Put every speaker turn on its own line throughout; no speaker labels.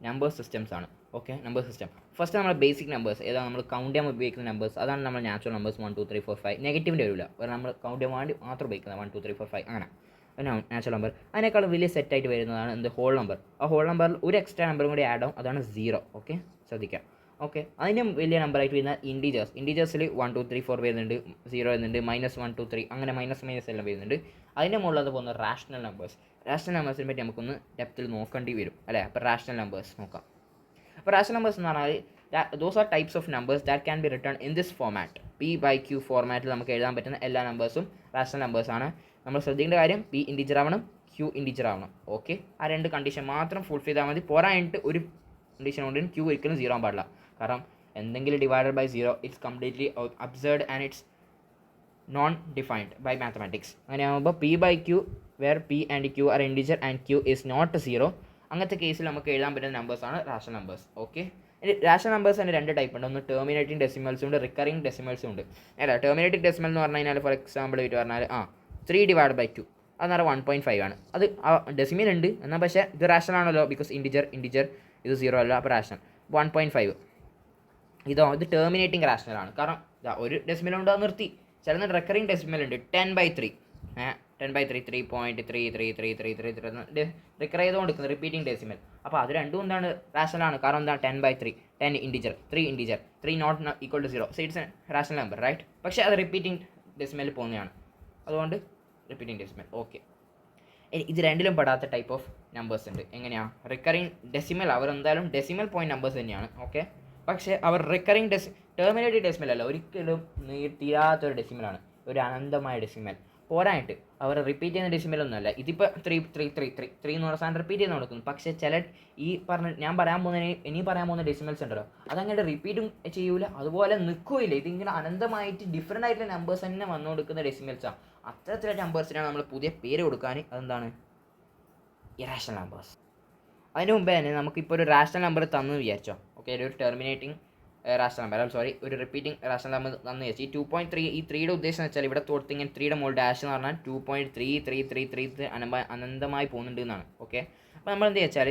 Number systems ആണ്. Okay, number system first നമ്മൾ basic numbers ഏതാണ് നമ്മൾ കൗണ്ട് ചെയ്യാൻ ഉപയോഗിക്കുന്ന നമ്പേഴ്സ്, അതാണ് നമ്മൾ നാച്ചുറൽ നമ്പേഴ്സ് 1 2 3 4 5. നെഗറ്റീവിൻ്റെ വരില്ല, കാരണം നമ്മൾ കൗണ്ട് ചെയ്യാൻ വേണ്ടി മാത്രം ഉപയോഗിക്കുന്നത് 1 2 3 4 5 അങ്ങനെ നാച്ചുറൽ നമ്പർ. അതിനേക്കാളും വലിയ സെറ്റായിട്ട് വരുന്നതാണ് എന്ത് ഹോൾ നമ്പർ. ആ ഹോൾ നമ്പറിൽ ഒരു എക്സ്ട്രാ നമ്പറും കൂടി ആഡ് ആവും, അതാണ് 0. ഓക്കെ, ശ്രദ്ധിക്കാം. ഓക്കെ, അതിൻ്റെ വലിയ നമ്പറായിട്ട് വരുന്ന ഇൻറ്റീജേഴ്സിൽ 1 2 3 4 വരുന്നുണ്ട്, 0 വരുന്നുണ്ട്, -1 2 3 അങ്ങനെ മൈനസ് എല്ലാം വരുന്നുണ്ട്. അതിൻ്റെ മുകളിൽ പോകുന്ന റാഷണൽ നമ്പേഴ്സിനെ പറ്റി നമുക്കൊന്ന് ഡെപ്തിൽ നോക്കേണ്ടി വരും അല്ലേ. അപ്പോൾ റാഷണൽ നമ്പേഴ്സ് നോക്കാം. അപ്പോൾ റാഷണൽ നമ്പേഴ്സ് എന്ന് പറഞ്ഞാൽ those are types of numbers that can be return in this format. P/Q ഫോർമാറ്റിൽ നമുക്ക് എഴുതാൻ പറ്റുന്ന എല്ലാ നമ്പേഴ്സും റാഷണൽ നമ്പേഴ്സാണ്. നമ്മൾ ശ്രദ്ധിക്കേണ്ട കാര്യം P ഇൻറ്റീജർ ആവണം, Q ഇൻറ്റീജർ ആവണം. ഓക്കെ, ആ രണ്ട് കണ്ടീഷൻ മാത്രം ഫുൾഫിൽ ചെയ്താൽ മതി. പോരായിട്ട് ഒരു കണ്ടീഷൻ കൊണ്ട് Q ഒരിക്കലും 0 ആവാൻ പാടില്ല. കാരണം എന്തെങ്കിലും divided by 0 it's completely absurd and it's non defined by mathematics. അങ്ങനെയാകുമ്പോൾ P/Q where P and Q are integer and Q is not 0, അങ്ങനത്തെ കേസിൽ നമുക്ക് എഴുതാൻ പറ്റുന്ന നമ്പേഴ്സാണ് rational numbers. Okay, rational numbers തന്നെ രണ്ട് ടൈപ്പ് ഉണ്ട്. ഒന്ന് ടെർമിനേറ്റിംഗ് ഡെസിമൽസും ഉണ്ട്, റിക്കറിംഗ് ഡെസിമൽസും ഉണ്ട്. അല്ല, ടെർമിനേറ്റിംഗ് ഡെസിമൽ എന്ന് പറഞ്ഞു കഴിഞ്ഞാൽ ഫോർ എക്സാമ്പിൾ ആയിട്ട് പറഞ്ഞാൽ 3/2 അതെന്ന് പറഞ്ഞാൽ 1.5 ആണ്. അത് ഡെസിമൽ ഉണ്ട് എന്നാൽ പക്ഷേ ഇത് റാഷണൽ ആണല്ലോ, ബിക്കോസ് ഇൻറ്റീജർ ഇത് 0 അല്ല, അപ്പോൾ റാഷണൽ 1.5. ഇത് ടെർമിനേറ്റിംഗ് റാഷണൽ ആണ്, കാരണം ഒരു ഡെസിമൽ ഉണ്ട് അത് നിർത്തി. ചില റിക്കറിംഗ് ഡെസിമൽ ഉണ്ട് 10/3 3.333333 റിക്കർ ചെയ്തുകൊണ്ടിരിക്കുന്നത് റിപ്പീറ്റിംഗ് ഡെസിമൽ. അപ്പോൾ അത് രണ്ടും എന്താണ് റാഷണൽ ആണ്, കാരണം എന്താ 10/3 10 integer 3 not equal to 0, so it's a rational number right. പക്ഷേ അത് റിപ്പീറ്റിംഗ് ഡെസിമലിൽ പോകുന്നതാണ്, അതുകൊണ്ട് റിപ്പീറ്റിംഗ് ഡെസിമൽ. ഓക്കെ, ഇത് രണ്ടിലും പെടാത്ത ടൈപ്പ് ഓഫ് നമ്പേഴ്സ് ഉണ്ട്. എങ്ങനെയാണ്? റിക്കറിംഗ് ഡെസിമൽ അവർ എന്തായാലും ഡെസിമൽ പോയിന്റ് നമ്പേഴ്സ് തന്നെയാണ്. ഓക്കെ, പക്ഷേ അവർ റിക്കറിംഗ് ടെർമിനേറ്റീവ് ഡെസിമൽ അല്ല, ഒരിക്കലും തീരാത്തൊരു ഡെസിമലാണ്, ഒരു അനന്തമായ ഡെസിമൽ. പോരായിട്ട് അവർ റിപ്പീറ്റ് ചെയ്യുന്ന ഡെസിമലൊന്നുമല്ല. ഇതിപ്പോൾ 3 എന്ന് പറഞ്ഞ സാധനം റിപ്പീറ്റ് ചെയ്ത് നടക്കുന്നു. പക്ഷേ ചില ഞാൻ പറയാൻ പോകുന്ന ഡെസിമൽസ് ഉണ്ടല്ലോ, അതങ്ങനെ റിപ്പീറ്റും ചെയ്യൂല, അതുപോലെ നിൽക്കുകയില്ല. ഇതിങ്ങനെ അനന്തമായിട്ട് ഡിഫറെൻ്റ് ആയിട്ടുള്ള നമ്പേഴ്സ് തന്നെ വന്നു കൊടുക്കുന്ന ഡെസിമൽസാണ്. അത്തരത്തിലുള്ള നമ്പേഴ്സിനാണ് നമ്മൾ പുതിയ പേര് കൊടുക്കാൻ, അതെന്താണ്? Irrational numbers. അതിന് മുമ്പേ തന്നെ നമുക്കിപ്പോൾ ഒരു റാഷണൽ നമ്പർ തന്നു വിചാരിച്ചോ. ഓക്കെ, ഒരു ടെർമിനേറ്റിംഗ് റാഷണൽ നമ്പർ, സോറി, ഒരു റിപ്പീറ്റിംഗ് റാഷണൽ നമ്പർ തന്നു വിചാരിച്ചു. ഈ 2.3 ഈ 3യുടെ ഉദ്ദേശം എന്ന് വെച്ചാൽ ഇവിടെ തോർത്ത് ഇങ്ങനെ 3യുടെ മുകളിൽ ഡാഷ് എന്ന് പറഞ്ഞാൽ 2.3333 അനന്തമായി പോകുന്നുണ്ട് എന്നാണ്. ഓക്കെ, അപ്പോൾ നമ്മൾ എന്ത് വെച്ചാൽ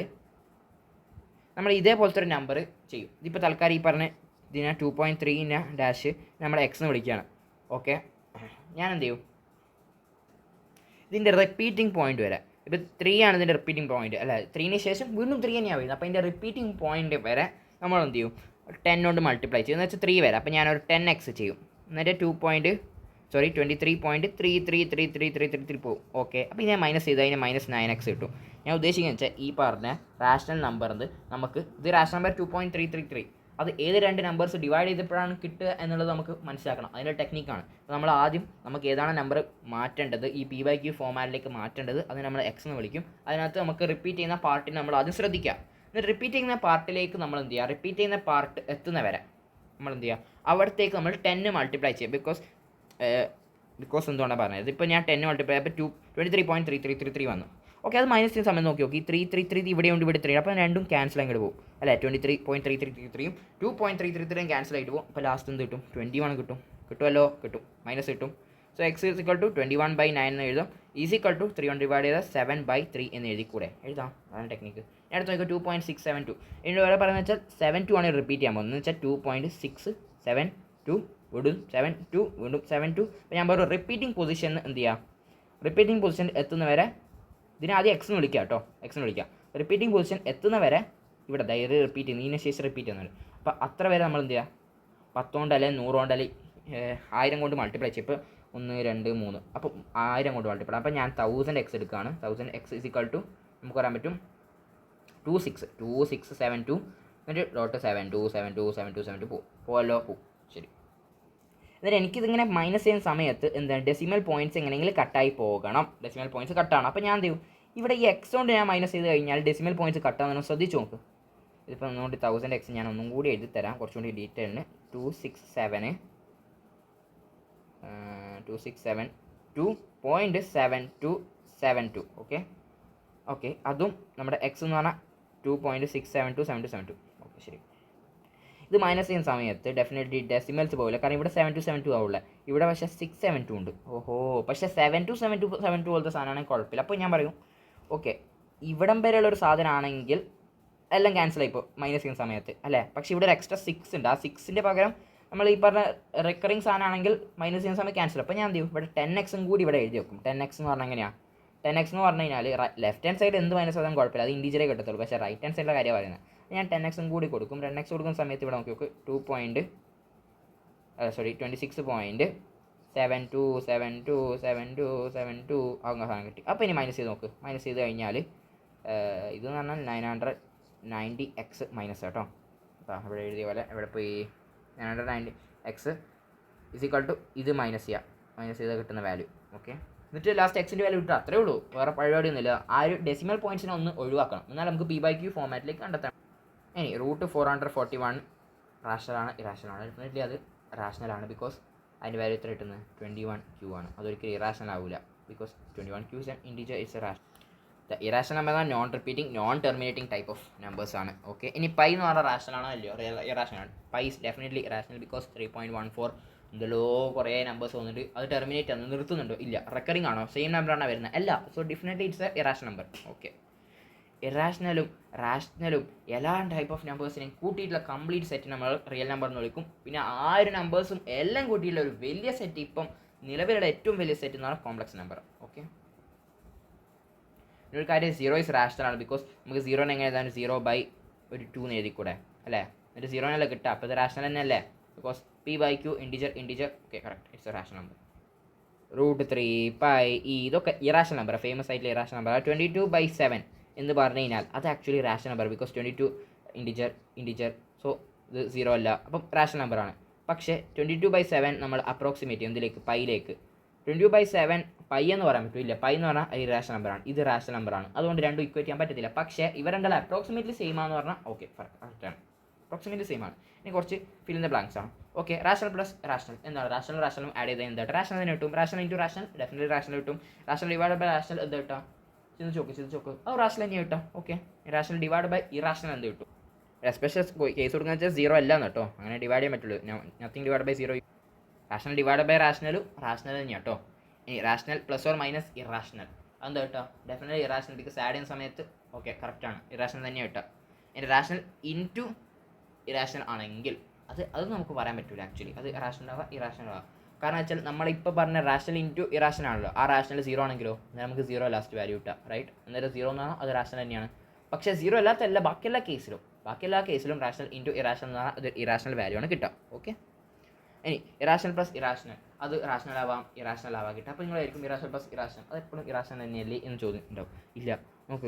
നമ്മൾ ഇതേപോലത്തെ ഒരു നമ്പർ ചെയ്യും. ഇതിപ്പോൾ തൽക്കാലം ഈ പറഞ്ഞ ഇതിനെ 2.3ൻ്റെ ഡാഷ് നമ്മൾ എക്സ് എന്ന് വിളിക്കുകയാണ്. ഓക്കെ, ഞാൻ എന്ത് ചെയ്യും, ഇതിൻ്റെ റിപ്പീറ്റിംഗ് പോയിന്റ് വരെ, ഇപ്പോൾ 3 ആണ് ഇതിൻ്റെ റിപ്പീറ്റിംഗ് പോയിന്റ്, അല്ല 3ന് ശേഷം വീണ്ടും 3 തന്നെയാണ് വരുന്നത്. അപ്പോൾ ഇതിൻ്റെ റിപ്പീറ്റിംഗ് പോയിന്റ് വരെ നമ്മൾ എന്ത് ചെയ്യും, 10 കൊണ്ട് മൾട്ടിപ്ലൈ ചെയ്യും, എന്ന് വെച്ചാൽ 3 വരെ. അപ്പോൾ ഞാനൊരു 10x ചെയ്യും, എന്നിട്ട് 23.333333 പോകും. ഓക്കെ, അപ്പോൾ ഞാൻ മൈനസ് ചെയ്ത് അതിന് -9x കിട്ടും. ഞാൻ ഉദ്ദേശിക്കുന്നത് വെച്ചാൽ ഈ പറഞ്ഞ റാഷണൽ നമ്പറിൽ നമുക്ക് ഇത് റാഷണൽ നമ്പർ 2.333 അത് ഏത് രണ്ട് നമ്പേഴ്സ് ഡിവൈഡ് ചെയ്തപ്പോഴാണ് കിട്ടുക എന്നുള്ളത് നമുക്ക് മനസ്സിലാക്കണം. അതിൻ്റെ ടെക്നിക്കാണ്. നമ്മൾ ആദ്യം നമുക്ക് ഏതാണ് നമ്പർ മാറ്റേണ്ടത്, ഈ P/Q ഫോമാറ്റിലേക്ക് മാറ്റേണ്ടത്, അത് നമ്മൾ എക്സ് എന്ന് വിളിക്കും. അതിനകത്ത് നമുക്ക് റിപ്പീറ്റ് ചെയ്യുന്ന പാർട്ടിനെ നമ്മൾ ആദ്യം ശ്രദ്ധിക്കുക. എന്നിട്ട് റിപ്പീറ്റ് ചെയ്യുന്ന പാർട്ടിലേക്ക് നമ്മൾ എന്ത് ചെയ്യുക, റിപ്പീറ്റ് ചെയ്യുന്ന പാർട്ട് എത്തുന്നവരെ നമ്മൾ എന്ത് ചെയ്യുക, അവിടത്തേക്ക് നമ്മൾ 10 മൾട്ടിപ്ലൈ ചെയ്യുക. ബിക്കോസ് എന്തുകൊണ്ടാണ് പറഞ്ഞത്, ഇപ്പോൾ ഞാൻ 10 മൾട്ടിപ്ലൈ അപ്പോൾ 23.3333 വന്നു. ഓക്കെ, അത് മൈനസ് ചെയ്യുന്ന സമയം നോക്കി 333 ഇവിടെ ഉണ്ട്, ഇവിടെ 3, അപ്പോൾ രണ്ടും ക്യാൻസൽ അങ്ങോട്ട് പോകും അല്ലേ. 23.3333യും 2.333 ക്യാൻസൽ ആയിട്ട് പോകും. അപ്പോൾ ലാസ്റ്റ് എന്ത് കിട്ടും, 21 കിട്ടുമല്ലോ, കിട്ടും, മൈനസ് കിട്ടും. So x is equal to 21/9 എന്ന് എഴുതാം. ഈസ് ഇക്വൽ ടു 3 കൊണ്ട് ഡിവൈഡ് ചെയ്താൽ 7/3 എന്ന് എഴുതി കൂടെ എഴുതാം. അതാണ് ടെക്നിക്ക്. ഞാൻ അടുത്ത് നോക്കുക 2.672. ഇതിൻ്റെ വേറെ പറയുന്നത് വെച്ചാൽ 72 ആണ് റിപ്പീറ്റ് ചെയ്യാൻ പോകുന്നത്. എന്ന് വെച്ചാൽ 2.672 വീണ്ടും 72 വീണ്ടും 72. അപ്പോൾ ഞാൻ പറഞ്ഞു റിപ്പീറ്റിംഗ് പൊസിഷൻ എന്ത് ചെയ്യുക, റിപ്പീറ്റിംഗ് പൊസിഷൻ എത്തുന്നവരെ ഇതിനെ ആദ്യം എക്സ് എന്ന് വിളിക്കുക കേട്ടോ, എക്സ് എന്ന് വിളിക്കുക. റിപ്പീറ്റിംഗ് പൊസിഷൻ എത്തുന്നവരെ ഇവിടെ ധൈര്യം റിപ്പീറ്റ് ചെയ്യുന്നു, ഇതിന് ശേഷം റിപ്പീറ്റ് ചെയ്യുന്നുണ്ട്. അപ്പോൾ അത്ര വരെ നമ്മൾ എന്ത് ചെയ്യുക, 10 കൊണ്ട് അല്ലെങ്കിൽ 100 കൊണ്ട് അല്ലെങ്കിൽ 1000 കൊണ്ട് മൾട്ടിപ്ലൈ ചെയ്യും. ഇപ്പോൾ 1 2 3 അപ്പോൾ 1000 കൊണ്ട് മൾട്ടിപ്ലൈ. അപ്പോൾ ഞാൻ 1000x എടുക്കുകയാണ്. 1000x ഈസ് ഈക്വൽ ടു നമുക്ക് പറയാൻ പറ്റും 2672 എന്നിട്ട് .72727272 പോവല്ലോ, പോവും. ശരി, എന്നിട്ട് എനിക്കിതിങ്ങനെ മൈനസ് ചെയ്യുന്ന സമയത്ത് എന്താണ് ഡെസിമൽ പോയിൻറ്റ്സ് എങ്ങനെയെങ്കിലും കട്ടായി പോകണം. ഡെസിമൽ പോയിൻറ്റ്സ് കട്ടാണ്. അപ്പോൾ ഞാൻ എന്ത് ചെയ്യും, ഇവിടെ ഈ എക്സ് കൊണ്ട് ഞാൻ മൈനസ് ചെയ്ത് കഴിഞ്ഞാൽ ഡെസിമൽ പോയിൻറ്റ്സ് കട്ടാകുന്ന ശ്രദ്ധിച്ച് നോക്ക്. ഇതിപ്പോൾ ഒന്നുകൂടി 1000x ഞാൻ ഒന്നും കൂടി എഴുതി തരാം, കുറച്ചുകൂടി ഡീറ്റെയിലിന്. 267.7272. ഓക്കെ, അതും നമ്മുടെ എക്സ് എന്ന് പറഞ്ഞാൽ 2.67272. ഓക്കെ, ശരി. ഇത് മൈനസ് ചെയ്യുന്ന സമയത്ത് ഡെഫിനറ്റ്ലി ഡെസിമൽസ് പോകില്ല, കാരണം ഇവിടെ 7272 ആവില്ല, ഇവിടെ പക്ഷേ 672 ഉണ്ട്. ഓഹോ, പക്ഷേ 7272 പോലത്തെ സാധനമാണെങ്കിൽ കുഴപ്പമില്ല. അപ്പോൾ ഞാൻ പറയും ഓക്കെ, ഇവിടം വരെയുള്ളൊരു സാധനമാണെങ്കിൽ എല്ലാം ക്യാൻസലായി ഇപ്പോൾ മൈനസ് ചെയ്യുന്ന സമയത്ത് അല്ലേ. പക്ഷേ ഇവിടെ ഒരു എക്സ്ട്രാ 6 ഉണ്ട്. ആ 6ൻ്റെ പകരം നമ്മൾ ഈ പറഞ്ഞ റെക്കറിങ് സാധനമാണെങ്കിൽ മൈനസ് ചെയ്യുന്ന സമയത്ത് ക്യാൻസൽ. അപ്പോൾ ഞാൻ എന്ത് ചെയ്യും, ഇവിടെ 10x കൂടി ഇവിടെ എഴുതി വെക്കും. 10x എന്ന് പറഞ്ഞാൽ എങ്ങനെയാണ്, 10x എന്ന് പറഞ്ഞു കഴിഞ്ഞാൽ ലെഫ്റ്റ് ഹാൻഡ് സൈഡ് എന്ത് മൈനസ് ചെയ്താലും കുഴപ്പമില്ല, അത് ഇൻഡിജറേ കിട്ടത്തുള്ളൂ. പക്ഷേ റൈറ്റ് ഹാൻഡ് സൈഡിലെ കാര്യം പറയുന്നത് ഞാൻ 10x കൂടി കൊടുക്കും. 10x കൊടുക്കുന്ന സമയത്ത് ഇവിടെ നോക്കി നോക്ക് 26.72727272 അങ്ങനെ സാധനം കിട്ടി. അപ്പോൾ ഇനി മൈനസ് ചെയ്ത് നോക്ക്. മൈനസ് ചെയ്ത് കഴിഞ്ഞാൽ ഇതെന്ന് പറഞ്ഞാൽ 990x മൈനസ് കേട്ടോ. അപ്പോൾ ഇവിടെ എഴുതിയ പോലെ ഇവിടെ പോയി 990x = ഇത് മൈനസ് ചെയ്യുക. മൈനസ് ചെയ്താൽ കിട്ടുന്ന വാല്യൂ. ഓക്കെ, എന്നിട്ട് ലാസ്റ്റ് എക്സിൻ്റെ വാല്യൂ കിട്ടുക. അത്രേ ഉള്ളൂ, വേറെ പരിപാടിയൊന്നുമില്ല. ആ ഒരു ഡെസിമൽ പോയിൻറ്റ്സിനെ ഒന്ന് ഒഴിവാക്കണം, എന്നാൽ നമുക്ക് P/Q ഫോമാറ്റിലേക്ക് കണ്ടെത്താം. ഇനി √441 റാഷണലാണ് ഇറാഷണലാണ്. ഡെഫിനറ്റ്ലി അത് റാഷണലാണ്, ബിക്കോസ് അതിൻ്റെ വാല്യൂ എത്ര കിട്ടുന്നത് 21Q ആണ്. അതൊരിക്കലും ഇറാഷണൽ ആവില്ല, because 21Q is an integer, is a rational. The irrational number are non-repeating, non-terminating type of numbers ആണ്. ഓക്കെ, ഇനി പൈ എന്ന് പറഞ്ഞാൽ റാഷണൽ ആണോ അല്ലയോ, ഇറാഷണൽ ആണ്. Pi is definitely irrational, because 3.14 എന്തല്ലോ കുറേ നമ്പേഴ്സ് വന്നിട്ട് അത് ടെർമിനേറ്റ് ആണ്, നിർത്തുന്നുണ്ടോ ഇല്ല. റെക്കറിങ് ആണോ, സെയിം നമ്പറാണ് വരുന്നത് അല്ല. So definitely it's a irrational number. Okay, ഇറാഷണലും റാഷണലും എല്ലാ ടൈപ്പ് ഓഫ് നമ്പേഴ്സിനെയും കൂട്ടിയിട്ടുള്ള കംപ്ലീറ്റ് സെറ്റ് നമ്മൾ റിയൽ നമ്പർ എന്ന് വിളിക്കും. പിന്നെ ആ ഒരു നമ്പേഴ്സും എല്ലാം കൂട്ടിയിട്ടുള്ള ഒരു വലിയ സെറ്റ്, ഇപ്പം നിലവിലുള്ള ഏറ്റവും വലിയ സെറ്റ് എന്ന് പറഞ്ഞാൽ കോംപ്ലക്സ് നമ്പർ. ഓക്കെ, ഒരു കാര്യം 0 ഇസ് റാഷണൽ ആണ്, ബിക്കോസ് നമുക്ക് 0 എങ്ങനെ എഴുതാൻ 0/2 എന്ന് എഴുതിക്കൂടെ അല്ലേ, എന്നിട്ട് 0 കിട്ടുക. അപ്പോൾ ഇത് റാഷണൽ തന്നെ അല്ലേ, because P/Q integer. Okay, correct, it's a rational number. √3 pi ഇതൊക്കെ ഇറാഷണൽ നമ്പർ, ഫേമസ് ആയിട്ടുള്ള ഇറാഷണൽ നമ്പർ. 22/7 എന്ന് പറഞ്ഞു കഴിഞ്ഞാൽ അത് actually rational number, because 22 integer. So ഇത് 0 അല്ല, അപ്പം റാഷണൽ നമ്പറാണ്. പക്ഷേ 22/7 നമ്മൾ അപ്രോക്സിമേറ്റ് ചെയ്യും എന്തിലേക്ക്, പൈയിലേക്ക്. 22/7 പൈ എന്ന് പറയാൻ പറ്റില്ല. പൈ എന്ന് പറഞ്ഞാൽ അത് ഇറാഷണൽ നമ്പറാണ്, ഇത് റാഷണൽ നമ്പറാണ്. അതുകൊണ്ട് രണ്ടും ഇക്വേറ്റ് ചെയ്യാൻ പറ്റത്തില്ല. പക്ഷേ ഇവ രണ്ടും അപ്രോക്സിമേറ്റ്ലി സെയിം ആണെന്ന് പറഞ്ഞാൽ ഓക്കെ, കറക്റ്റാണ്, അപ്രോക്സിമേറ്റ്ലി സെയിം ആണ്. ഇനി കുറച്ച് ഫിൽ ഇൻ ദ ബ്ലാങ്ക്സ് ആണ്. ഓക്കെ, റാഷണൽ പ്ലസ് റാഷണൽ എന്താണ്, റാഷണലും ആഡ് ചെയ്താൽ എന്താ റാഷണൽ തന്നെ കിട്ടും. Rational into rational definitely rational കിട്ടും. റാഷണൽ ഡിവൈഡ് ബൈ റാഷണൽ എന്ത് കിട്ടാം, ചിന്തിച്ച് നോക്ക് അത് റാഷണൽ തന്നെ കിട്ടാം. Okay, rational divide by irrational എന്ത് കിട്ടും. എസ്പെഷ്യൽ കേസ് കൊടുക്കുന്ന വെച്ചാൽ 0 അല്ല എന്ന് കേട്ടോ, അങ്ങനെ ഡിവൈഡ് ചെയ്യാൻ പറ്റുള്ളൂ. Nothing divide by 0. Rational divide by റാഷണലും റാഷണൽ തന്നെയാണ് കേട്ടോ. ഇനി rational plus or minus irrational അതെന്താ കേട്ടോ, ഡെഫിനറ്റ്ലി ഇറാഷണൽ, ബിക്കോസ് ആഡ് ചെയ്യുന്ന സമയത്ത് ഓക്കെ കറക്റ്റാണ്, ഇറാഷണൽ തന്നെയാണ് കേട്ടോ. ഇനി റാഷണൽ ഇൻറ്റു ഇറാഷണൽ ആണെങ്കിൽ അത് നമുക്ക് പറയാൻ പറ്റില്ല ആക്ച്വലി, അത് റാഷണൽ ആവാം ഇറാഷണൽ ആവാം. കാരണം വെച്ചാൽ നമ്മളിപ്പോൾ പറഞ്ഞ റാഷണൽ ഇൻറ്റു ഇറാഷണൽ ആണല്ലോ, ആ റാഷണൽ 0 ആണെങ്കിലോ എന്നാൽ നമുക്ക് 0 ലാസ്റ്റ് വാല്യൂ കിട്ടുക, റൈറ്റ്. അന്നേരം 0 എന്ന് പറഞ്ഞാൽ അത് റാഷണൽ തന്നെയാണ്. പക്ഷേ 0 അല്ലാത്ത ബാക്കി എല്ലാ കേസിലും റാഷണൽ ഇൻറ്റു ഇറാഷണൽ എന്ന് പറഞ്ഞാൽ അത് ഇറാഷണൽ വാല്യൂ ആണ് കിട്ടുക. ഓക്കെ, ഇനി ഇറാഷണൽ പ്ലസ് ഇറാഷണൽ അത് റാഷണൽ ആവാം ഇറാഷണൽ ആവാം കിട്ടുക. അപ്പോൾ നിങ്ങളായിരിക്കും ഇറാഷണൽ പ്ലസ് ഇറാഷണൽ അത് എപ്പോഴും ഇറാഷണൽ തന്നെയല്ലേ എന്ന് ചോദ്യം ഉണ്ടാവും. ഇല്ല, നമുക്ക്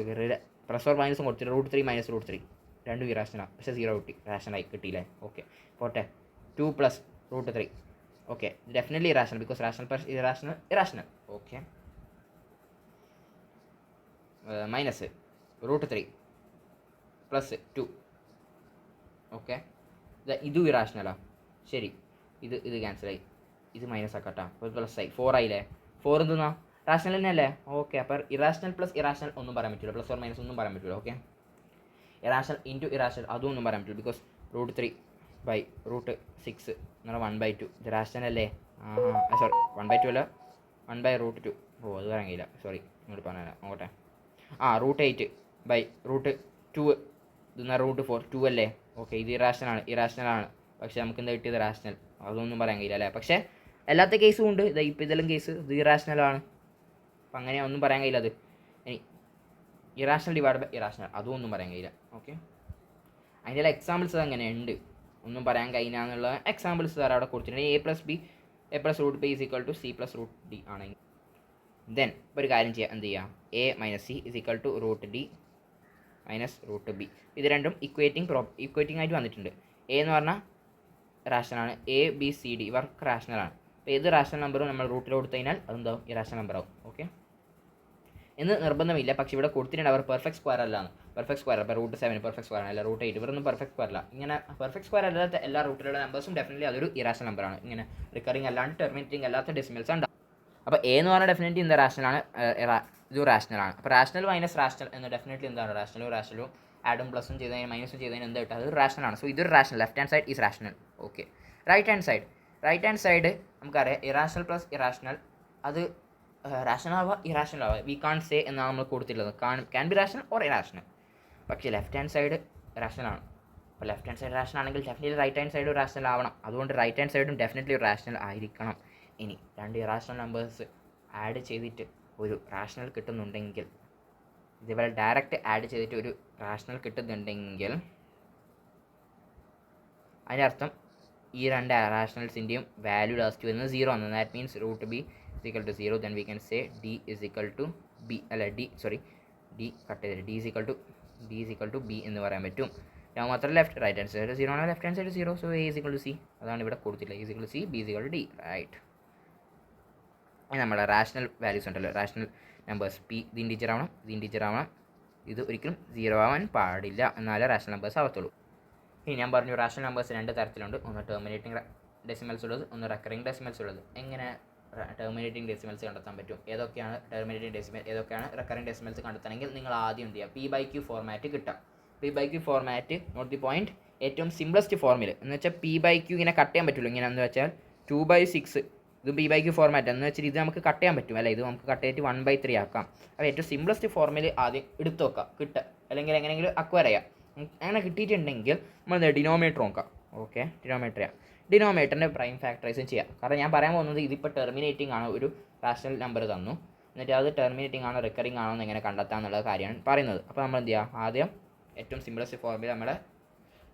പ്ലസ് ഓർ മൈനസും കൊടുത്തിട്ട് √3 - √3 രണ്ടും ഇറാഷണലാണ്, പക്ഷേ 0 കിട്ടി, റാഷണലായി കിട്ടിയില്ലേ. ഓക്കെ, പോട്ടെ. 2 + √3 okay, definitely irrational, because rational plus irrational. Okay, minus √3 + 2 okay, ഇതും ഇറാഷണലാണ്. ശരി, ഇത് ക്യാൻസലായി, ഇത് മൈനസ് ആക്കട്ടാ, അപ്പോൾ പ്ലസ് ആയി 4 ആയില്ലേ. 4 എന്തെന്നാ റാഷണൽ തന്നെ അല്ലേ. ഓക്കെ, അപ്പോൾ ഇറാഷണൽ പ്ലസ് ഇറാഷണൽ ഒന്നും പറയാൻ പറ്റില്ല, പ്ലസ് ഓർ മൈനസ് ഒന്നും പറയാൻ പറ്റില്ല. ഓക്കെ, ഇറാഷണൽ ഇൻറ്റു ഇറാഷണൽ അതും ഒന്നും പറയാൻ പറ്റില്ല, ബിക്കോസ് √3/√6 എന്ന് പറഞ്ഞാൽ 1/2 ഇത് റാഷണൽ അല്ലേ. സോറി 1/2 അല്ല, 1/√2. ഓ അത് പറയാൻ കഴിയില്ല, സോറി ഇങ്ങോട്ട് പറഞ്ഞാൽ നോക്കട്ടെ. √8/√2 ഇതെന്നാൽ √4 2 അല്ലേ. ഓക്കെ, ഇത് ഇറാഷണലാണ്, പക്ഷേ നമുക്ക് എന്താ കിട്ടിയത് റാഷണൽ, അതൊന്നും പറയാൻ കഴിയില്ല അല്ലേ. പക്ഷേ അല്ലാത്ത കേസും ഉണ്ട്, ഇപ്പോൾ ഇതെല്ലാം കേസ് ഇത് ഇറാഷണലാണ്, അപ്പം അങ്ങനെ ഒന്നും പറയാൻ കഴിയില്ല. അത് ഇനി ഇറാഷണൽ ഡിവൈഡ് ബൈ ഇറാഷണൽ അതും ഒന്നും പറയാൻ കഴിയില്ല. ഓക്കെ, അതിൻ്റെ എക്സാമ്പിൾസ് അങ്ങനെ ഉണ്ട്, ഒന്നും പറയാൻ കഴിയില്ല എന്നുള്ള എക്സാമ്പിൾസ് തരാം അവിടെ കൊടുത്തിട്ടുണ്ട്. a + b √b = c + √d ആണെങ്കിൽ ദെൻ ഒരു കാര്യം ചെയ്യാം, എന്ത് ചെയ്യാം, a - c = √d - √b. ഇത് രണ്ടും ഇക്വേറ്റിംഗ് ആയിട്ട് വന്നിട്ടുണ്ട്. a എന്ന് പറഞ്ഞാൽ റാഷണലാണ്, a b c d ഇവർക്ക് റാഷണലാണ്. അപ്പോൾ ഏത് റാഷണൽ നമ്പറും നമ്മൾ റൂട്ടിൽ കൊടുത്തു കഴിഞ്ഞാൽ അതെന്താവും ഇറാഷണൽ നമ്പർ ആവും. ഓക്കെ, എന്ന് നിർബന്ധമില്ല, പക്ഷേ ഇവിടെ കൊടുത്തിട്ടുണ്ട് അവർ പെർഫെക്റ്റ് സ്ക്വയർ അല്ലാന്ന്. പെർഫെക്റ്റ് സ്ക്വയർ അപ്പോൾ √7 പെർഫെക്റ്റ് സ്ക്വയർ അല്ല, √8 ഇവരൊന്നും പെർഫെക്റ്റ് സ്ക്വയർ അല്ല. ഇങ്ങനെ പെർഫെക്റ്റ് സ്ക്വയർ അല്ലാത്ത എല്ലാ റൂട്ടിലുള്ള നമ്പേഴ്സും ഡെഫിനറ്റ്ലി അതൊരു ഇറാഷണൽ നമ്പറാണ്. ഇങ്ങനെ റിക്കറിങ് അല്ലാണ്ട് ടെർമിനേറ്റിംഗ് അല്ലാത്ത ഡെസിമൽസ് ഉണ്ടാവും. അപ്പോൾ a എന്ന് പറഞ്ഞാൽ ഡെഫിനറ്റ്ലി എന്താ റാഷണലാണ്, ഇത് റാഷണലാണ്. അപ്പോൾ റാഷണൽ മൈനസ് റാഷണൽ എന്ന് ഡെഫിനറ്റ്ലി എന്താണ് റാഷണലും ആഡും പ്ലസും ചെയ്തതിന് മൈനസും ചെയ്തതിന് എന്താ കിട്ടുക, അത് റാഷണലാണ്. സോ ഇതൊരു rational, left hand side is rational. Okay, right hand side നമുക്കറിയാം ഇറാഷണൽ പ്ലസ് ഇറാഷണൽ അത് റാഷണൽ ആവുക ഇറാഷണൽ ആവുക, വി കാൺ സേ എന്നാണ് നമ്മൾ കൊടുത്തിട്ടുള്ളത്. Can be rational or irrational. പക്ഷേ ലെഫ്റ്റ് ഹാൻഡ് സൈഡ് റാഷണൽ ആണ്. അപ്പോൾ ലെഫ്റ്റ് ഹാൻഡ് സൈഡ് റാഷണൽ ആണെങ്കിൽ ഡെഫിനറ്റ്ലി റൈറ്റ് ഹാൻഡ് സൈഡും റാഷണൽ ആവണം. അതുകൊണ്ട് റൈറ്റ് ഹാൻഡ് സൈഡും ഡെഫിനറ്റ്ലി റാഷണൽ ആയിരിക്കണം. ഇനി രണ്ട് ഇറാഷണൽ നമ്പേഴ്സ് ആഡ് ചെയ്തിട്ട് ഒരു റാഷണൽ കിട്ടുന്നുണ്ടെങ്കിൽ, ഇതേപോലെ ഡയറക്റ്റ് ആഡ് ചെയ്തിട്ട് ഒരു റാഷണൽ കിട്ടുന്നുണ്ടെങ്കിൽ അതിൻ്റെ അർത്ഥം ഈ രണ്ട് റാഷണൽസിൻ്റെയും വാല്യൂ ലാസ്റ്റ് വരുന്നത് 0 ആണ്. That means root b is equal to 0. Then we can say d is equal to b, അല്ല ഡി കട്ട് ചെയ്തിട്ട് d is equal to b എന്ന് പറയാൻ പറ്റും. ഞാൻ മാത്രം ലെഫ്റ്റ് റൈറ്റ് ഹാൻഡ് സൈഡ് 0 ആണ്, left hand side 0. So a is equal to c. അതാണ് ഇവിടെ കൊടുത്തില്ല. A is equal to c, b is equal to d, right. നമ്മുടെ റാഷണൽ വാല്യൂസ് ഉണ്ടല്ലോ, റാഷണൽ നമ്പേഴ്സ്. പി ഇത് ഇൻറ്റീജർ ആവണം, ഇത് ഒരിക്കലും 0 ആവാൻ പാടില്ല, എന്നാലേ റാഷണൽ നമ്പേഴ്സ് ആവത്തുള്ളൂ. ഇനി ഞാൻ പറഞ്ഞു റാഷണൽ നമ്പേഴ്സ് രണ്ട് തരത്തിലുണ്ട്. ഒന്ന് ടെർമിനേറ്റിംഗ് ഡെസിമൽസ് ഉള്ളത്, ഒന്ന് റെക്കറിംഗ് ഡെസിമൽസ് ഉള്ളത്. എങ്ങനെ ടെർമിനേറ്റിംഗ് ഡെസിമൽസ് കണ്ടെത്താൻ പറ്റും, ഏതൊക്കെയാണ് ടെർമിനേറ്റിംഗ് ഡെസിമൽ, ഏതൊക്കെയാണ് റെക്കറിംഗ് ഡെസിമൽസ് കണ്ടെത്തണമെങ്കിൽ നിങ്ങൾ ആദ്യം എന്ത് ചെയ്യുക, P/Q ഫോർമാറ്റ് കിട്ടാം. P/Q format not the point, ഏറ്റവും സിംപ്ലസ്റ്റ് ഫോർമിൽ എന്ന് വെച്ചാൽ P/Q ഇങ്ങനെ കട്ട് ചെയ്യാൻ പറ്റുള്ളൂ. ഇങ്ങനെ എന്ന് വെച്ചാൽ 2/6 ഇത് P/Q ഫോർമാറ്റ് എന്ന് വെച്ചാൽ ഇത് നമുക്ക് കട്ട് ചെയ്യാൻ പറ്റും, അല്ല ഇത് നമുക്ക് കട്ട് ചെയ്തിട്ട് 1/3 ആക്കാം. അപ്പോൾ ഏറ്റവും സിംപ്ലസ്റ്റ് ഫോർമിൽ ആദ്യം എടുത്ത് വെക്കാം, കിട്ടുക, അല്ലെങ്കിൽ എങ്ങനെയെങ്കിലും അക്വയർ ചെയ്യാം. അങ്ങനെ കിട്ടിയിട്ടുണ്ടെങ്കിൽ നമ്മൾ ഡിനോമിനേറ്റർ നോക്കാം. ഓക്കെ, ഡിനോമിനേറ്ററിൻ്റെ പ്രൈം ഫാക്ടറൈസും ചെയ്യാം. കാരണം ഞാൻ പറയാൻ പോകുന്നത് ഇതിപ്പോൾ ടെർമിനേറ്റിംഗ് ആണ്, ഒരു റാഷണൽ നമ്പർ തന്നു, എന്നിട്ട് അത് ടെർമിനേറ്റിംഗ് ആണോ റിക്കറിംഗ് ആണോ എന്ന് എങ്ങനെ കണ്ടെത്താം എന്നുള്ള കാര്യമാണ് പറയുന്നത്. അപ്പോൾ നമ്മൾ എന്ത് ചെയ്യുക, ആദ്യം ഏറ്റവും സിംപ്ലസ്റ്റ് ഫോർമിൽ നമ്മുടെ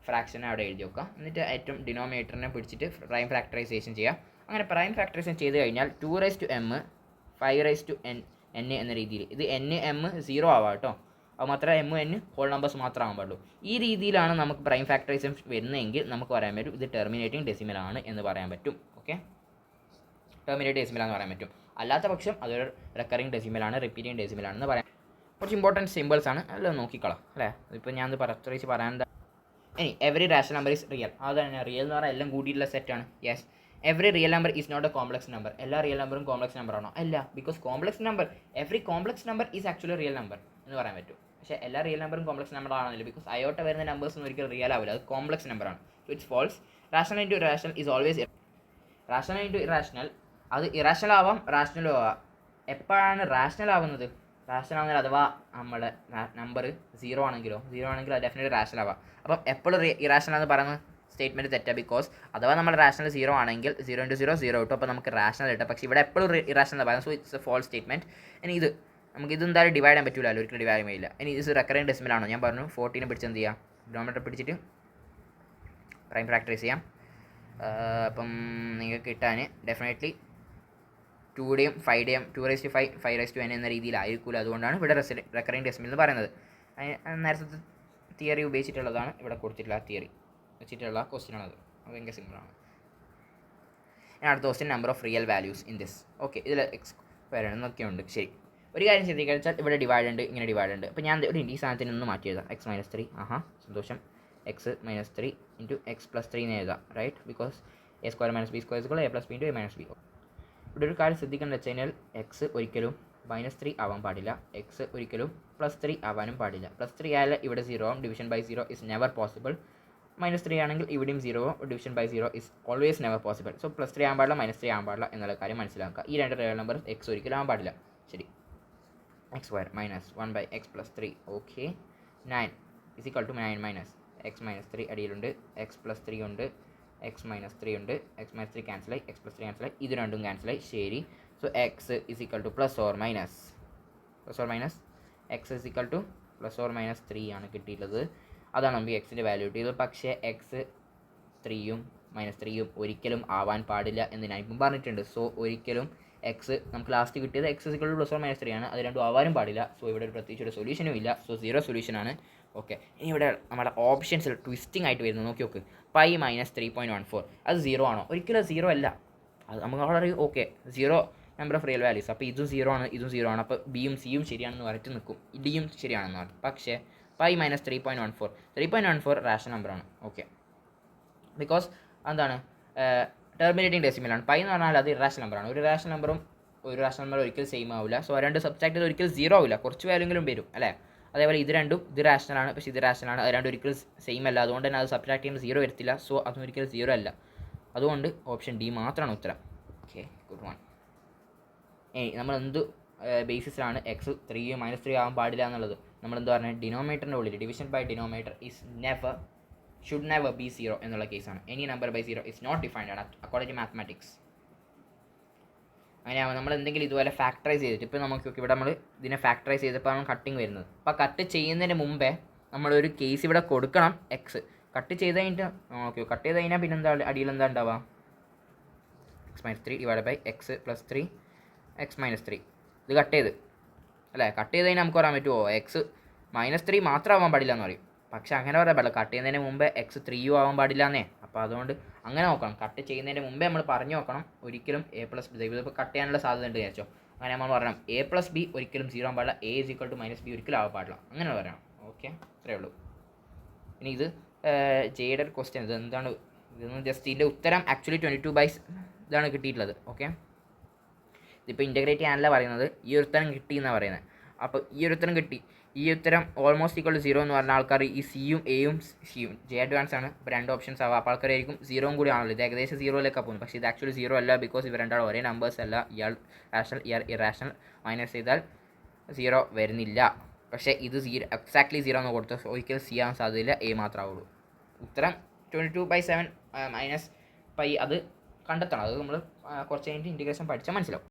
ഫ്രാക്ഷനെ അവിടെ എഴുതി വെക്കുക. എന്നിട്ട് ഏറ്റവും ഡിനോമിനേറ്ററിനെ പിടിച്ചിട്ട് പ്രൈം ഫാക്ടറൈസേഷൻ ചെയ്യുക. അങ്ങനെ പ്രൈം ഫാക്ടറൈസേഷൻ ചെയ്ത് കഴിഞ്ഞാൽ 2m 5n എന്ന രീതിയിൽ, ഇത് m 0 ആവാം കേട്ടോ, അത് മാത്രമേ m n ഹോൾ നമ്പേഴ്സ് മാത്രം ആകാൻ പാടുള്ളൂ. ഈ രീതിയിലാണ് നമുക്ക് പ്രൈം ഫാക്ടറൈസേഷൻ വരുന്നതെങ്കിൽ നമുക്ക് പറയാൻ പറ്റും ഇത് ടെർമിനേറ്റിംഗ് ഡെസിമൽ ആണ് എന്ന് പറയാൻ പറ്റും. ഓക്കെ, ടെർമിനേറ്റ് ഡെസിമൽ ആണെന്ന് പറയാൻ പറ്റും. അല്ലാത്ത പക്ഷം അതൊരു റെക്കറിംഗ് ഡെസിമൽ ആണ്, റിപ്പീറ്റിംഗ് ഡെസിമൽ ആണെന്ന് പറയാം. കുറച്ച് ഇമ്പോർട്ടൻറ്റ് സിമ്പിൾസ് ആണ്, അല്ല നോക്കിക്കളാം അല്ലേ. ഇപ്പോൾ ഞാൻ പ്രത്യേകിച്ച് പറയാൻ ഇനി every rational number is real. അതാണ് റിയൽ എന്ന് പറഞ്ഞാൽ എല്ലാം കൂടിയിട്ടുള്ള സെറ്റാണ്. Yes, every real number is not a complex number. എല്ലാ റിയൽ നമ്പറും കോംപ്ലക്സ് നമ്പർ ആണോ? അല്ല, because complex number, every complex number is actually real number എന്ന് പറയാൻ പറ്റും. പക്ഷേ എല്ലാ റിയൽ നമ്പറും കോംപ്ലക്സ് നമ്പർ ആണെന്നില്ല, ബിക്കോസ് അയോട്ട വരുന്ന നമ്പേഴ്സ് ഒന്നും ഒരിക്കലും റിയൽ ആവില്ല, അത് കോംപ്ലക്സ് നമ്പറാണ്. So it's false. Rational into irrational is always rational into irrational, അത് ഇറാഷണൽ ആവാം റാഷണലും ആവാം. എപ്പോഴാണ് റാഷണൽ ആവുന്നത്? റാഷണൽ ആവുന്നത് അഥവാ നമ്മുടെ നമ്പർ 0 ആണെങ്കിലോ, 0 ആണെങ്കിൽ അത് ഡെഫിനറ്റ്ലി റാഷണൽ ആവാം. അപ്പം എപ്പോഴും ഇറാഷണൽ എന്ന് പറയുന്ന സ്റ്റേറ്റ്മെൻറ്റ് തെറ്റാണ്, ബിക്കോസ് അഥവാ നമ്മുടെ റാഷണൽ 0 ആണെങ്കിൽ 0 × 0 0 കിട്ടും, അപ്പോൾ നമുക്ക് റാഷണൽ കിട്ടും. പക്ഷേ ഇവിടെ എപ്പോഴും ഇറാഷണൽ എന്ന് പറയുന്നത്, so it's a false statement. ഇനി ഇത് നമുക്ക് ഇതെന്തായാലും ഡിവൈഡ് ചെയ്യാൻ പറ്റില്ല, ഒരിക്കലും ഡിവൈഡ് ചെയ്യാൻ കഴിയില്ല. ഇനി ഇത് റെക്കറിംഗ് ഡെസിമൽ ആണോ? ഞാൻ പറഞ്ഞു 14 പിടിച്ച് എന്ത് ചെയ്യാം, ഡിനോമിനേറ്റർ പിടിച്ചിട്ട് പ്രൈം ഫാക്ടറൈസ് ചെയ്യാം. അപ്പം നിങ്ങൾക്ക് കിട്ടാൻ ഡെഫിനറ്റ്ലി 2ടെയും 5ടെയും 2/5 5/n എന്ന രീതിയിലായിരിക്കില്ല. അതുകൊണ്ടാണ് ഇവിടെ റെക്കറിംഗ് ഡെസിമൽ എന്ന് പറയുന്നത്. നേരത്തെ തിയറി ഉപയോഗിച്ചിട്ടുള്ളതാണ് ഇവിടെ കൊടുത്തിട്ടുള്ള തിയറി വെച്ചിട്ടുള്ള ക്വസ്റ്റ്യനാണത്. അത് ഭയങ്കര സിമ്പിളാണ്. ഞാൻ അടുത്ത question number of real values in this. Okay, ഇതിൽ എക്സ് വരണമെന്നൊക്കെ ഉണ്ട്. ശരി, ഒരു കാര്യം ശ്രദ്ധിക്കുക വെച്ചാൽ ഇവിടെ ഡിവൈഡ് ഉണ്ട്, ഇങ്ങനെ ഡിവൈഡ് ഉണ്ട്. അപ്പോൾ ഞാൻ ഈ സാധനത്തിൽ നിന്ന് മാറ്റി എഴുതാം, x - 3. സന്തോഷം, x - 3 × x + 3 എന്ന് എഴുതാം, right, because a² - b² = a + b × a - b. ഇവിടെ ഒരു കാര്യം ശ്രദ്ധിക്കേണ്ടത് വെച്ച് കഴിഞ്ഞാൽ x ഒരിക്കലും -3 ആവാൻ പാടില്ല, x ഒരിക്കലും +3 ആവാനും പാടില്ല. +3 ആയാൽ ഇവിടെ 0 ആവും, division by 0 is never possible. -3 ആണെങ്കിൽ ഇവിടെയും 0 ആവും, division by 0 is always never possible. So +3 ആവാൻ പാടില്ല, -3 ആവാൻ പാടില്ല എന്നുള്ള കാര്യം മനസ്സിലാക്കുക. ഈ രണ്ട് റിയൽ നമ്പർ x ഒരിക്കലും ആവാൻ പാടില്ല. ശരി, x² - 1/x + 3. Okay, 9 = 9 - x - 3 അടിയിലുണ്ട്, x + 3 ഉണ്ട്, x - 3 ഉണ്ട്, x - 3 ക്യാൻസലായി, x + 3 ക്യാൻസലായി, ഇത് രണ്ടും ക്യാൻസലായി. ശരി, സോ x = +or - x = +3 ആണ് കിട്ടിയിട്ടുള്ളത്. അതാണ് നമുക്ക് എക്സിൻ്റെ വാല്യൂ കിട്ടിയത്. പക്ഷേ x 3ഉം -3ഉം ഒരിക്കലും ആവാൻ പാടില്ല എന്ന് ഞാൻ ഇപ്പം പറഞ്ഞിട്ടുണ്ട്. സോ ഒരിക്കലും x നമുക്ക് ലാസ്റ്റ് കിട്ടിയത് x = +or - 3 ആണ്, അത് രണ്ടും ആവാനും പാടില്ല. സോ ഇവിടെ ഒരു പ്രത്യേകിച്ച് ഒരു സൊല്യൂഷനും ഇല്ല, സോ 0 സൊല്യൂഷനാണ്. ഓക്കെ, ഇനി ഇവിടെ നമ്മുടെ ഓപ്ഷൻസിൽ ട്വിസ്റ്റിംഗ് ആയിട്ട് വരുന്നത് നോക്കി നോക്ക്. π - 3.14 അത് 0 ആണോ? ഒരിക്കലും 0 അല്ല. അത് നമുക്ക് വളരെ okay 0 number of real values. അപ്പോൾ ഇതും 0 ആണ്, ഇതും 0 ആണ്. അപ്പോൾ ബിയും സിയും ശരിയാണെന്ന് വരച്ച് നിൽക്കും, ഡിയും ശരിയാണെന്ന് പറയും. പക്ഷേ π - 3.14 റാഷണൽ നമ്പറാണ്. ഓക്കെ, ബിക്കോസ് എന്താണ് ടെർമിനേറ്റിംഗ് ഡെസിമലാണ്. പൈ എന്ന് പറഞ്ഞാൽ അത് ഇറാഷണൽ നമ്പറാണ്. ഒരു റാഷണൽ നമ്പറും ഒരു റാഷണൽ നമ്പർ ഒരിക്കലും സെയിം ആവില്ല. സോ രണ്ട് സബ്സ്ട്രാക്ട് ചെയ്ത് ഒരിക്കലും 0 ആവില്ല, കുറച്ച് വാല്യൂങ്കിലും വരും അല്ലേ. അതേപോലെ ഇത് രണ്ടും ഇത് റാഷണലാണ്, പക്ഷേ ഇത് റാഷണലാണ്, അത് രണ്ടും ഒരിക്കലും സെയിം അല്ല. അതുകൊണ്ട് തന്നെ അത് സബ്സ്ട്രാക്ട് ചെയ്യുമ്പോൾ 0 വരത്തില്ല. സോ അതും ഒരിക്കലും 0 അല്ല. അതുകൊണ്ട് ഓപ്ഷൻ ഡി മാത്രമാണ് ഉത്തരം. Okay, good one. നമ്മൾ എന്ത് ബേസിസിലാണ് x 3 - 3 ആവാൻ പാടില്ല എന്നുള്ളത്? നമ്മളെന്താ പറഞ്ഞത്, ഡിനോമേറ്ററിൻ്റെ ഉള്ളിൽ division by denominator should never be 0 എന്നുള്ള കേസാണ്. Any number by 0 is not defined ആണ് അക്കോർഡിംഗ് ടു മാത്തമാറ്റിക്സ്. അങ്ങനെയാവുമ്പോൾ നമ്മൾ എന്തെങ്കിലും ഇതുപോലെ ഫാക്ടറൈസ് ചെയ്തിട്ട്, ഇപ്പോൾ നമുക്ക് ഇവിടെ നമ്മൾ ഇതിനെ ഫാക്ടറൈസ് ചെയ്തപ്പോൾ ആണ് കട്ടിങ് വരുന്നത്. അപ്പോൾ കട്ട് ചെയ്യുന്നതിന് മുമ്പേ നമ്മളൊരു കേസ് ഇവിടെ കൊടുക്കണം എക്സ്. കട്ട് ചെയ്ത് കഴിഞ്ഞിട്ട് ഓക്കെ, കട്ട് ചെയ്ത് കഴിഞ്ഞാൽ പിന്നെ എന്താ അടിയിൽ എന്താ ഉണ്ടാവുക, x-3 divide by X plus 3 x-3. ഇത് കട്ട് ചെയ്ത് അല്ലേ, കട്ട് ചെയ്ത് കഴിഞ്ഞാൽ നമുക്ക് പറയാൻ പറ്റുമോ x-3 മാത്രം ആവാൻ പാടില്ല എന്ന് പറയും. പക്ഷേ അങ്ങനെ പറയാൻ പാടില്ല, കട്ട് ചെയ്യുന്നതിന് മുമ്പേ x3 ആവാൻ പാടില്ല എന്നേ. അപ്പോൾ അതുകൊണ്ട് അങ്ങനെ നോക്കണം, കട്ട് ചെയ്യുന്നതിന് മുമ്പേ നമ്മൾ പറഞ്ഞു നോക്കണം ഒരിക്കലും a+b. ഇതിപ്പോൾ കട്ട് ചെയ്യാനുള്ള സാധ്യത ഉണ്ട് വിചാരിച്ചോ, അങ്ങനെ നമ്മൾ പറയണം a+b ഒരിക്കലും 0 ആവാൻ പാടില്ല, a = -b ഒരിക്കലും ആവാൻ പാടില്ല, അങ്ങനെ പറയണം. ഓക്കെ, അത്രയേ ഉള്ളൂ. ഇനി ഇത് ജെയുടെ ഒരു ക്വസ്റ്റ്യൻ, ഇത് എന്താണ് ഇതൊന്ന് ജസ്റ്റ് ഇതിൻ്റെ ഉത്തരം ആക്ച്വലി 22 ഇതാണ് കിട്ടിയിട്ടുള്ളത്. ഓക്കെ, ഇതിപ്പോൾ ഇൻ്റഗ്രേറ്റ് ചെയ്യാനല്ല പറയുന്നത്, ഈ ഒരു ഉത്തരം കിട്ടി എന്നാണ് പറയുന്നത്. അപ്പോൾ ഈ ഒരു ഉത്തരം കിട്ടി, ഈ ഉത്തരം ഓൾമോസ്റ്റ് ഈക്വൽ ടു 0 എന്ന് പറഞ്ഞ ആൾക്കാർ ഈ സിയും എയും സിയും ജെ അഡ്വാൻസ് ആണ്, ഇപ്പോൾ 2 ഓപ്ഷൻസ് ആവുക. അപ്പോൾ ആൾക്കാരായിരിക്കും 0 കൂടി ആണല്ലോ, ഇത് ഏകദേശം 0ലേക്കാണ് പോകുന്നത്. പക്ഷേ ഇത് ആക്ച്വലി 0 അല്ല, ബിക്കോസ് ഇവർ രണ്ടാളും ഒരേ നമ്പേഴ്സ് അല്ല. ഇയാൾ റാഷണൽ ഇയാൾ ഇറാഷണൽ, മൈനസ് ചെയ്താൽ 0 വരുന്നില്ല. പക്ഷേ ഇത് എക്സാക്ട്ലി 0 എന്ന് കൊടുത്ത് ഒരിക്കലും സി ആവാൻ സാധ്യതയില്ല, എ മാത്രമാവുള്ളൂ. ഉത്തരം 22/7 - π അത് കണ്ടെത്തണം. അത് നമ്മൾ കുറച്ച് കഴിഞ്ഞിട്ട് ഇൻറ്റിഗ്രേഷൻ പഠിച്ചാൽ മനസ്സിലാവും.